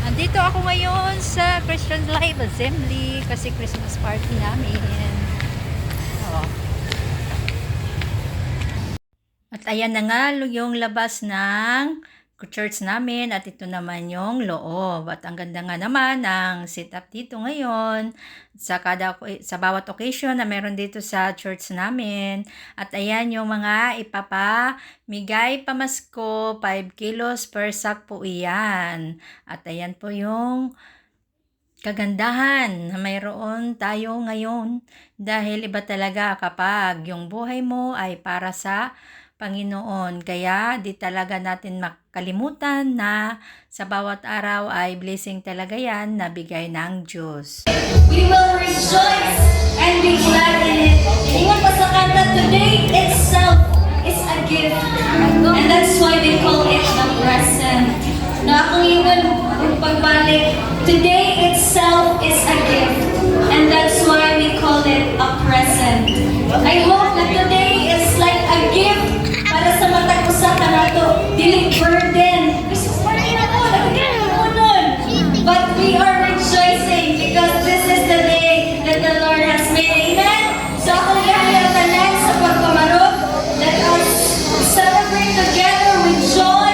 Andito ako ngayon sa Christian Life Assembly kasi Christmas party namin. Oh. At ayan na nga yung labas ng church namin at ito naman yung loob. At ang ganda nga naman ng setup dito ngayon sa bawat occasion na meron dito sa church namin. At ayan yung mga ipapamigay pamasko, 5 kilos per sack po iyan. At ayan po yung kagandahan na mayroon tayo ngayon dahil iba talaga kapag yung buhay mo ay para sa Panginoon. Kaya di talaga natin makalimutan na sa bawat araw ay blessing talaga yan na bigay ng Diyos. We will rejoice and be glad in it. Ingat pa sa kanta, today itself is a gift. And that's why we call it the present. Na akong iwan pagbalik, today itself is a gift. And that's why we call it a present. I hope that today is like a gift para sa matag usa ka nato, dili burden. Christmas party na ko, nagkakaroon mo nun. But we are rejoicing because this is the day that the Lord has made. Amen? So ako gaya tanan sa pagpamarot, let us celebrate together with joy,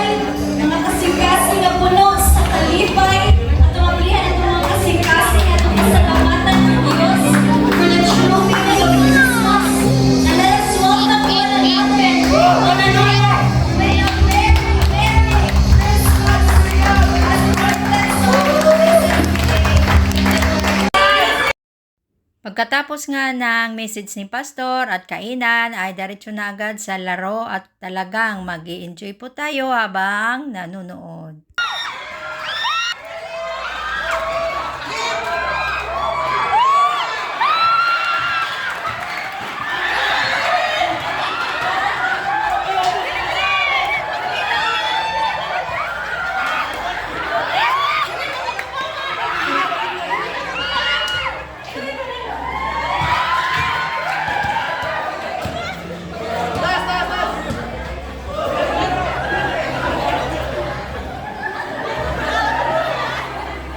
mga kasing-kasing na puno sa kalipay, at tumabilihan ang mga kasing-kasing at pasalamatan ng Diyos for the true meaning of Christmas. And let us welcome one another. One another. May a very, very Christmas to you. As God bless all this day. Pagkatapos nga ng message ni Pastor at kainan ay diretso na agad sa laro at talagang mag-i-enjoy po tayo habang nanonood.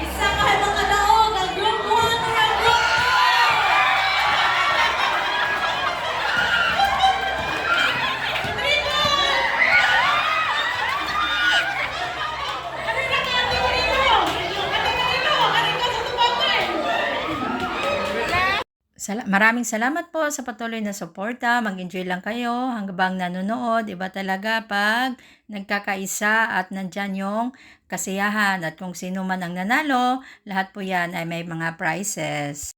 Isa ka mga kadaog, ang group 1 ang group 2. Maraming salamat po sa patuloy na suporta. Mag-enjoy lang kayo hanggang nanonood. Iba talaga pag nagkakaisa at nandyan yung kasiyahan. At kung sino man ang nanalo, lahat po yan ay may mga prizes.